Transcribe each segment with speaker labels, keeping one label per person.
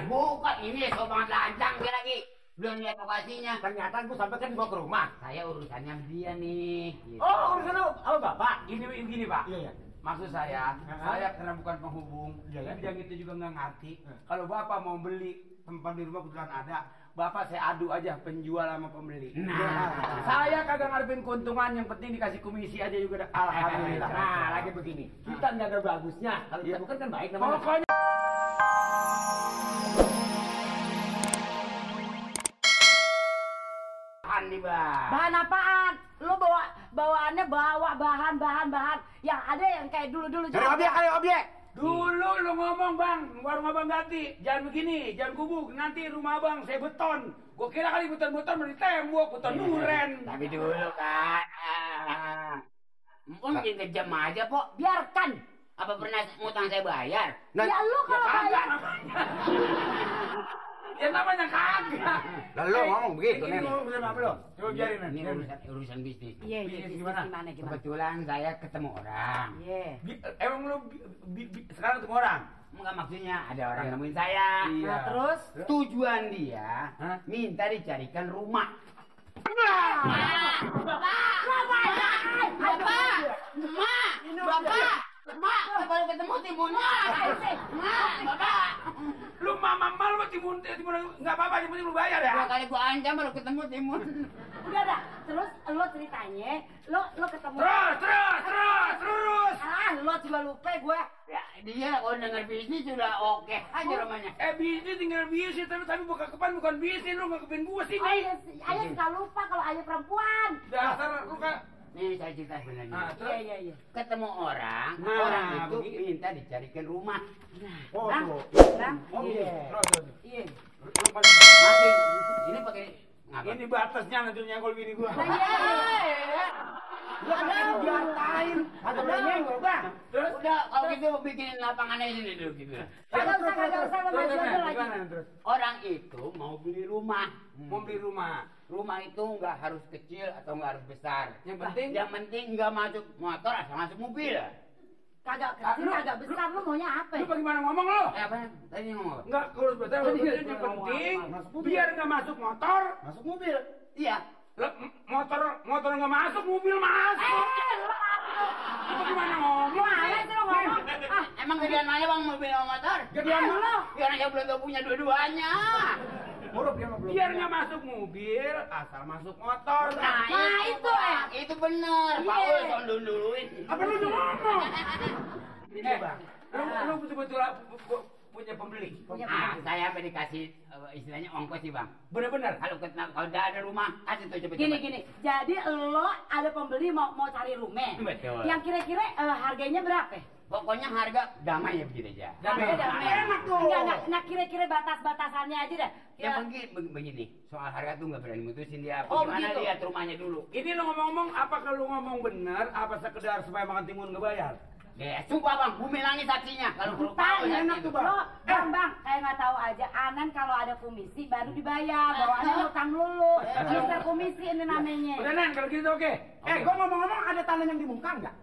Speaker 1: Bukan, ini sobat lancang dia lagi. Belum lihat lokasinya.
Speaker 2: Ternyata gue sampai kan dibawa ke rumah.
Speaker 1: Saya urusannya dia nih. Gitu.
Speaker 2: Oh, urusan apa Bapak?
Speaker 3: Gini Pak.
Speaker 2: Iya.
Speaker 3: Maksud saya karena bukan penghubung, bidang itu juga nggak ngerti. Kalau Bapak mau beli tempat di rumah kebetulan ada, Bapak saya adu aja penjual sama pembeli.
Speaker 1: Nah,
Speaker 3: Saya kagak ngarepin keuntungan, yang penting dikasih komisi aja juga. Alhamdulillah.
Speaker 2: Nah, lagi begini. Kita nggak ada bagusnya. Kalau kita bukan kan baik namanya.
Speaker 3: Pokoknya
Speaker 1: bahan nih bang.
Speaker 4: Bahan apaan? Lo bawaannya bahan yang ada yang kayak dulu
Speaker 2: Cari objek.
Speaker 3: dulu lu ngomong bang, warung abang ganti, jangan begini, jangan gubuk, nanti rumah abang saya beton. Gua kira kali beton beli tembok, beton duren.
Speaker 1: Tapi dulu kan, mungkin kejam aja Pok, biarkan. Apa pernah ngutang saya bayar?
Speaker 2: Nah,
Speaker 4: ya lu kalau
Speaker 3: Kagak
Speaker 4: bayar
Speaker 3: namanya. Ya namanya kagak.
Speaker 2: Lalu ngomong begitu,
Speaker 3: Ini
Speaker 2: Nen.
Speaker 3: urusan apa lo? Coba biarin Nen.
Speaker 1: Ini urusan bisnis.
Speaker 4: iya
Speaker 3: Bisnis
Speaker 4: bisnis
Speaker 3: gimana?
Speaker 4: gimana
Speaker 1: Kebetulan saya ketemu orang.
Speaker 4: iya
Speaker 3: Emang lu sekarang ketemu orang?
Speaker 1: Enggak, maksudnya ada orang nemuin saya.
Speaker 3: Iya.
Speaker 4: nah terus
Speaker 1: Tujuan dia
Speaker 3: Hah?
Speaker 1: minta dicarikan rumah. Bapak, baru ketemu timunnya. Bapak.
Speaker 3: Lu mama lu timun enggak apa-apa, yang penting lu bayar ya.
Speaker 1: Dua kali gua ancam baru ketemu timun.
Speaker 4: udah dah terus lo ceritanya lo ketemu
Speaker 3: Terus.
Speaker 4: lo juga lupa gue
Speaker 1: Ya, dia kalau denger bisnis sudah oke aja rumahnya.
Speaker 3: Bisnis tinggal bisnis, tapi bukan bukan bisnis, lu nggak kepin gua sih
Speaker 4: oh
Speaker 3: nih.
Speaker 4: iya ayah suka lupa kalau ayah perempuan
Speaker 3: Dasar lu kan.
Speaker 1: Nih saya cerita sebenarnya.
Speaker 3: Nah, terus?
Speaker 4: iya
Speaker 1: Ketemu orang
Speaker 3: Nah,
Speaker 1: itu
Speaker 3: begitu.
Speaker 1: minta dicarikan rumah.
Speaker 2: Oh,
Speaker 4: Bang,
Speaker 2: tuh.
Speaker 4: bang
Speaker 3: Oh,
Speaker 4: iya
Speaker 3: terus.
Speaker 4: iya
Speaker 3: Lu masih-
Speaker 1: Masih ini pakai ngapa?
Speaker 3: Ini batasnya nanti nyenggol bini gua.
Speaker 4: nah, iya
Speaker 2: Lu kan diantain. Kagak boleh nyenggol, Bang.
Speaker 3: Terus
Speaker 1: Udah kalau gitu bikin lapangannya di sini dulu gitu.
Speaker 4: kagak usah lo maju aja lagi
Speaker 3: gimana terus?
Speaker 1: Orang itu mau beli rumah.
Speaker 3: Mau beli rumah.
Speaker 1: Rumah itu nggak harus kecil atau nggak harus besar.
Speaker 3: Yang penting
Speaker 1: nggak masuk motor asal masuk mobil.
Speaker 4: kagak kecil kagak besar lo maunya apa
Speaker 3: lu bagaimana ngomong lu?
Speaker 1: Apa? Tadi ngomong apa?
Speaker 3: Enggak kurus besar, yang penting biar nggak masuk motor.
Speaker 2: Masuk mobil.
Speaker 1: Iya.
Speaker 3: Motor nggak masuk, mobil masuk. Lu gimana ngomong?
Speaker 4: gimana sih lo ngomong
Speaker 1: Emang gedean aja bang mobil sama motor?
Speaker 3: Gedean
Speaker 4: lo
Speaker 1: Biar aja belum tahu punya dua-duanya.
Speaker 2: Huruf dia mah belum.
Speaker 3: Biar nggak masuk mobil, asal masuk motor.
Speaker 4: Nah, itu,
Speaker 1: Bang. Itu bener. Pak
Speaker 4: Iya.
Speaker 1: Ul tolong duluin.
Speaker 3: Apa lu ngomong? Bang, lu betul-betul punya pembeli.
Speaker 1: Saya apa dikasih istilahnya ongkos sih bang.
Speaker 3: Bener-bener.
Speaker 1: Kalau udah ada rumah, kasih tuh cepet.
Speaker 4: gini jadi lo ada pembeli mau cari rumah
Speaker 1: Betul.
Speaker 4: yang kira-kira harganya berapa
Speaker 1: Pokoknya harga damai ya begitu aja.
Speaker 4: harga damai
Speaker 3: Enak tuh.
Speaker 4: enggak nah kira-kira batas-batasannya aja dah
Speaker 1: Yang penting begini, soal harga tuh nggak berani mutusin dia.
Speaker 4: Oh,
Speaker 1: Gimana
Speaker 4: begitu.
Speaker 1: lihat rumahnya dulu.
Speaker 3: Ini lu ngomong-ngomong, apa kalau ngomong bener, apa sekedar supaya makan timun ngebayar?
Speaker 1: Ya, sumpah bang, bumi langit saksinya. Kalau perlu
Speaker 4: Bang,
Speaker 1: tahu
Speaker 4: enak
Speaker 1: itu
Speaker 4: tuh bang. Bang, kayak nggak tahu aja. Anan kalau ada komisi baru dibayar. Bawaannya utang lulu. Mister komisi ini namanya.
Speaker 3: Udah Nen, kalau gitu oke.
Speaker 2: Gua ngomong-ngomong ada tanah yang di muka enggak?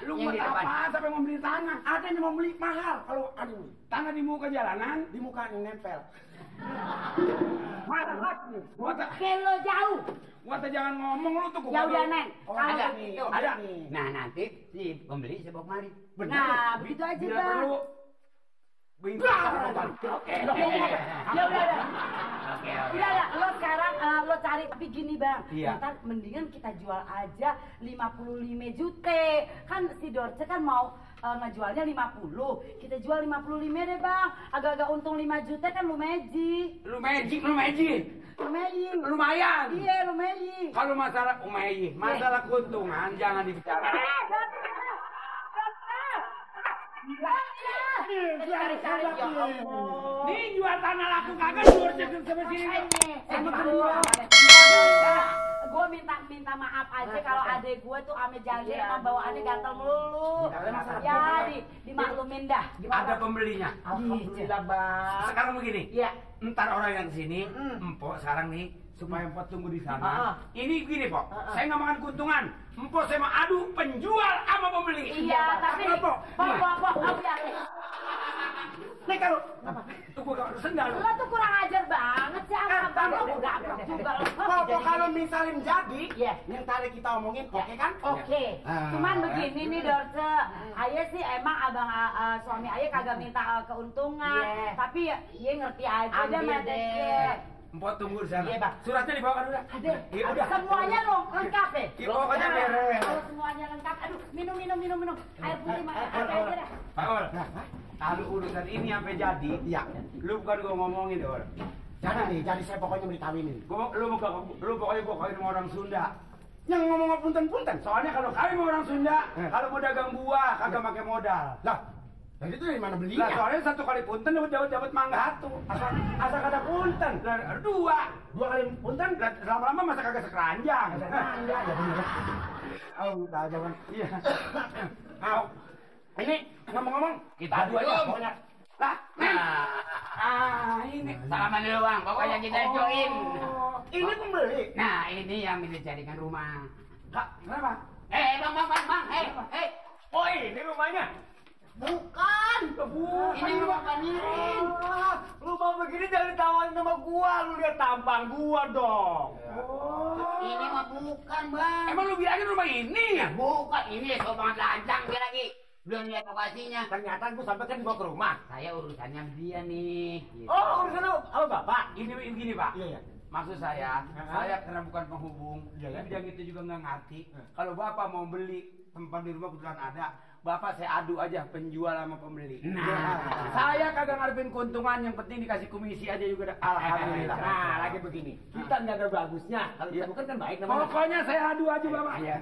Speaker 3: Lu
Speaker 1: yang
Speaker 3: buat
Speaker 1: di depan.
Speaker 3: apa sampai mau beli tanah?
Speaker 2: Ada yang mau beli mahal kalau aduh
Speaker 3: Tanah di muka jalanan.
Speaker 2: di muka yang nempel. Mahal lagi.
Speaker 4: Kelo jauh.
Speaker 3: Gua jangan ngomong lu tuh.
Speaker 4: Ya udah Nen.
Speaker 2: Oh,
Speaker 4: Kalau
Speaker 1: ada.
Speaker 4: begitu.
Speaker 3: Ada.
Speaker 1: Nah nanti si pembeli saya bawa kemari.
Speaker 4: Nah, begitu aja
Speaker 3: Bila
Speaker 4: bang.
Speaker 3: perlu. Bintang.
Speaker 1: Oke.
Speaker 4: Ya udah.
Speaker 1: Oke.
Speaker 4: Udah ya, lo sekarang lo cari tapi gini bang,
Speaker 3: Iya.
Speaker 4: ntar mendingan kita jual aja 55 juta. Kan si Dorce kan mau ngejualnya 50, kita jual 55 deh bang. Agak-agak untung 5 juta kan lu magic.
Speaker 3: Lu magic. Lumayan.
Speaker 4: Iya lu magic.
Speaker 3: Kalau masalah masalah keuntungan jangan dibicarakan.
Speaker 4: Cari-cari ya Allah.
Speaker 3: Nih jual tanah laku kagak luar jalan sama sini.
Speaker 4: Sama gue minta maaf aja kalau adek gue tuh ame jali emang bawaannya gatel melulu. Ya dimaklumin dah.
Speaker 3: Ada pembelinya.
Speaker 2: Alhamdulillah, Bang.
Speaker 3: Sekarang begini.
Speaker 4: Iya.
Speaker 3: Ntar orang yang sini, empok sekarang nih supaya empok tunggu di sana. Ini gini, Pok. Saya nggak makan keuntungan. Empok saya mau adu penjual sama pembeli.
Speaker 4: Iya, tapi
Speaker 3: Pok.
Speaker 4: Pok, biar.
Speaker 3: Nih kalau apa? Tuh gua sendal.
Speaker 4: Lo tuh kurang ajar banget sih abang. Lo udah abang juga lo.
Speaker 5: Pokok kalau misalin jadi,
Speaker 4: Iya.
Speaker 5: yang tadi kita omongin, oke kan?
Speaker 4: Oke, cuman begini nih Dorce, ayah sih emang abang suami ayah kagak minta keuntungan, tapi ya dia ngerti aja dia medeknya.
Speaker 3: Empok tunggu di sana.
Speaker 4: Iya, Bang.
Speaker 3: Suratnya dibawakan udah.
Speaker 4: Ada,
Speaker 3: Iya, udah.
Speaker 4: semuanya lo lengkap ya.
Speaker 3: Iya, pokoknya beres.
Speaker 4: Kalau semuanya lengkap, aduh minum. Air putih aja dah.
Speaker 3: Pak Ol, kalau urusan ini sampai jadi,
Speaker 5: Iya.
Speaker 3: lu bukan gua ngomongin Ol.
Speaker 5: Jadi saya pokoknya mau dikawinin.
Speaker 3: Lu pokoknya gua kawin sama orang Sunda.
Speaker 5: Yang ngomong punten-punten.
Speaker 3: Soalnya kalau kawin sama orang Sunda, kalau mau dagang buah kagak pakai modal.
Speaker 5: Lah, jadi itu dari mana
Speaker 3: Lah
Speaker 5: belinya?
Speaker 3: soalnya satu kali punten dapat mangga satu. Asal kata punten. Lah dua kali punten lama-lama masa kagak sekeranjang.
Speaker 5: Sekeranjang, ya bener.
Speaker 3: Oh, udah jangan. Iya. Mau. Ini ngomong-ngomong kita adu aja pokoknya. Lah, ini
Speaker 1: Salaman dulu bang, pokoknya kita join.
Speaker 5: Ini pembeli.
Speaker 1: Nah ini yang bisa jadikan rumah.
Speaker 3: Kak, kenapa?
Speaker 1: Bang,
Speaker 3: Oh, ini rumahnya.
Speaker 1: bukan. Ini rumah Panirin.
Speaker 2: Rumah begini jangan ditawarin sama gua, lu lihat tampang gua dong.
Speaker 1: Ini mah bukan bang.
Speaker 3: Emang lu bilangin rumah ini?
Speaker 1: Bukan, ini sobangan lancang dia lagi. Belum lihat lokasinya.
Speaker 2: Ternyata gua sampai kan dibawa ke rumah.
Speaker 1: Saya urusannya dia nih. Gitu.
Speaker 2: Oh, urusan lu sama bapak.
Speaker 3: Ini gini, Pak.
Speaker 5: Iya.
Speaker 3: Maksud saya karena bukan penghubung,
Speaker 2: Iya,
Speaker 3: bidang itu juga nggak ngerti. Kalau Bapak mau beli tempat di rumah kebetulan ada, Bapak saya adu aja penjual sama pembeli.
Speaker 1: Nah.
Speaker 3: Saya kagak ngarepin keuntungan, yang penting dikasih komisi aja juga. Alhamdulillah.
Speaker 2: Nah, lagi begini. Kita nggak ada bagusnya. Kalau kita bukan kan baik namanya.
Speaker 3: Pokoknya saya adu aja Bapak.
Speaker 1: Iya.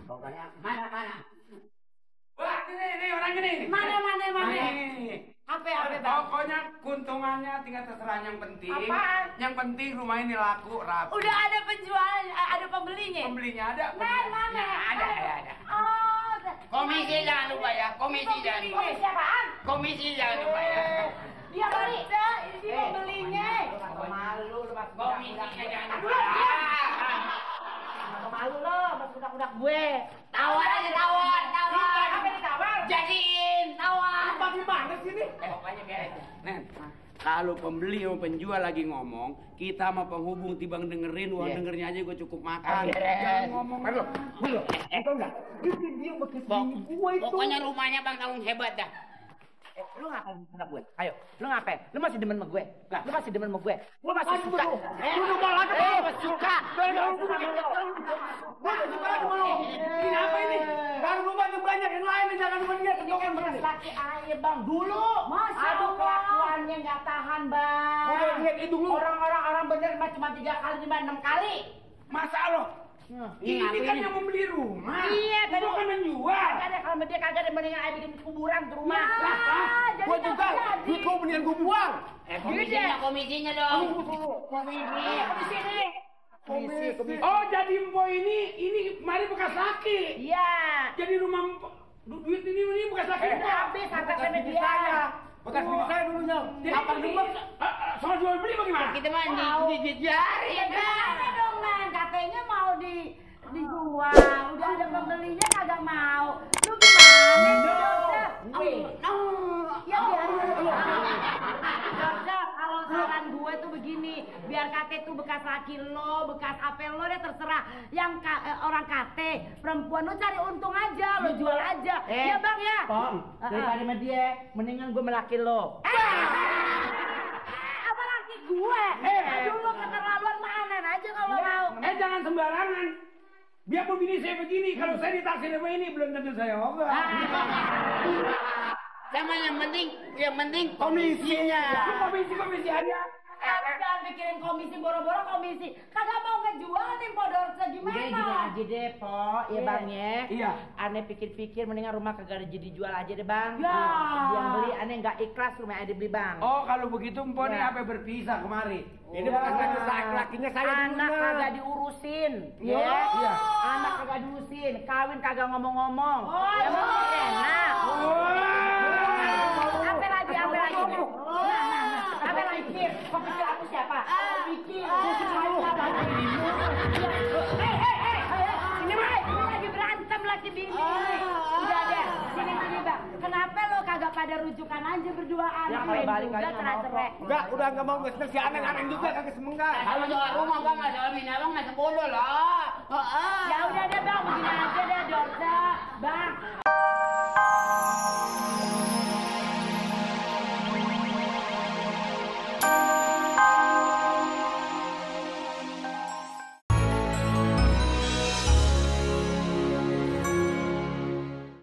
Speaker 1: Pokoknya mana.
Speaker 3: Wah, ini orangnya nih.
Speaker 4: Mana?
Speaker 3: Ini.
Speaker 4: Apa bang?
Speaker 3: Pokoknya keuntungannya tinggal terserah, yang penting.
Speaker 4: Apaan?
Speaker 3: Yang penting rumah ini laku, rapi.
Speaker 4: Udah ada penjual, ada pembelinya.
Speaker 3: Pembelinya ada.
Speaker 4: Mana?
Speaker 1: Ada.
Speaker 4: Oh,
Speaker 1: Komisi jangan lupa ya. Komisi jangan lupa.
Speaker 4: komisi apaan?
Speaker 1: Komisi jangan lupa ya.
Speaker 4: Dia kerja, ini pembelinya.
Speaker 1: Malu lu mas. Komisinya jangan lupa.
Speaker 4: Malu lo, mas budak-budak gue.
Speaker 1: Tawar aja tawar.
Speaker 4: Apa ditawar?
Speaker 1: Jadiin tawar.
Speaker 2: Gimana sih ini?
Speaker 1: Pokoknya beres.
Speaker 3: Nen, kalau pembeli sama penjual lagi ngomong, kita sama penghubung tibang dengerin, wah dengernya aja gue cukup makan. Jangan ngomong.
Speaker 2: Belum. Itu enggak. Itu dia bekas bini gua itu.
Speaker 1: Pokoknya rumahnya Bang Taung hebat dah.
Speaker 6: Lu ngapain sama gue? Ayo, lu ngapain? Lu masih demen sama gue? Lu masih demen sama gue? Lu masih suka?
Speaker 2: Lu malah ada.
Speaker 6: Lu masih suka?
Speaker 2: Ini apa ini? Kan rumah tuh banyak yang lain, jangan cuma dia.
Speaker 4: Ini kan beras laki ayah bang dulu. Masa
Speaker 6: Aduh, kelakuannya nggak tahan, Bang.
Speaker 2: Udah lihat itu lu.
Speaker 6: Orang bener mah cuma 3 kali, 6 kali.
Speaker 3: Masa lo? Ini kan yang membeli rumah.
Speaker 6: Iya,
Speaker 3: itu kan menjual.
Speaker 6: Kagak ada, kalau dia kagak ada, mendingan ayah bikin kuburan di rumah.
Speaker 4: jadi
Speaker 2: Gua juga.
Speaker 4: jadi.
Speaker 2: Duit gua mendingan gua buang.
Speaker 1: Komisinya dong.
Speaker 6: Komisi.
Speaker 3: Oh, jadi empok ini mari bekas laki.
Speaker 6: Iya.
Speaker 3: Jadi rumah duit ini bekas laki.
Speaker 6: Habis harta karena dia.
Speaker 2: Bekas bini saya dulunya.
Speaker 3: Apa rumah? Soal jual beli bagaimana?
Speaker 1: Kita mah dijari
Speaker 4: Ya gimana dong men, katanya mau dijual, udah ada pembelinya kagak mau. Lu gimana sih Dokter? Ya Dokter, kalau saran gue tuh begini, biar kate tuh bekas laki lo, bekas apel lo deh terserah. Yang orang kate, perempuan lo cari untung aja, lo jual aja. Ya bang ya.
Speaker 6: Pong, daripada sama dia, mendingan gue melaki lo.
Speaker 4: Apa laki gue? Aduh lo keterlaluan mana aja kalau mau.
Speaker 3: Jangan sembarangan. Biarpun bini saya begini, kalau saya ditaksir sama ini belum tentu saya ogah.
Speaker 1: Sama yang penting komisinya.
Speaker 3: Komisi aja.
Speaker 4: Jangan pikirin komisi, boro-boro komisi. Kagak mau ngejual nih Podorce gimana?
Speaker 6: Udah gini aja deh, Po. Ya bang ya.
Speaker 3: Iya.
Speaker 6: Aneh pikir-pikir mendingan rumah kagak ada jadi jual aja deh bang.
Speaker 4: Ya.
Speaker 6: Yang beli aneh nggak ikhlas rumah ada beli bang.
Speaker 3: Oh, kalau begitu empok nih
Speaker 6: Ya.
Speaker 3: apa berpisah kemari?
Speaker 2: Ini bekas laki-lakinya saya
Speaker 6: Anak
Speaker 2: dulunya.
Speaker 6: kagak diurusin,
Speaker 2: Iya.
Speaker 6: ya.
Speaker 3: Iya.
Speaker 6: Anak kagak diurusin, kawin kagak ngomong-ngomong.
Speaker 4: Oh,
Speaker 6: Emang
Speaker 4: iya.
Speaker 6: enak.
Speaker 4: Apa lagi?
Speaker 6: Apa lagi? Kok pikir aku siapa? Pikir.
Speaker 4: Ini mah lagi berantem laki bini. Udah deh, sini bang. Kenapa lo kagak ada rujukan aja berduaan.
Speaker 6: Ya, kalau
Speaker 4: Kawin
Speaker 6: balik
Speaker 4: juga
Speaker 6: aja nggak
Speaker 4: cerai-cerai.
Speaker 5: Enggak, udah enggak mau ngesnek si aneh-aneh juga kagak semenggak.
Speaker 1: Kalau soal rumah bang, soal bini abang nggak sebodoh lah.
Speaker 4: Ya udah deh bang, begini aja deh Dorce.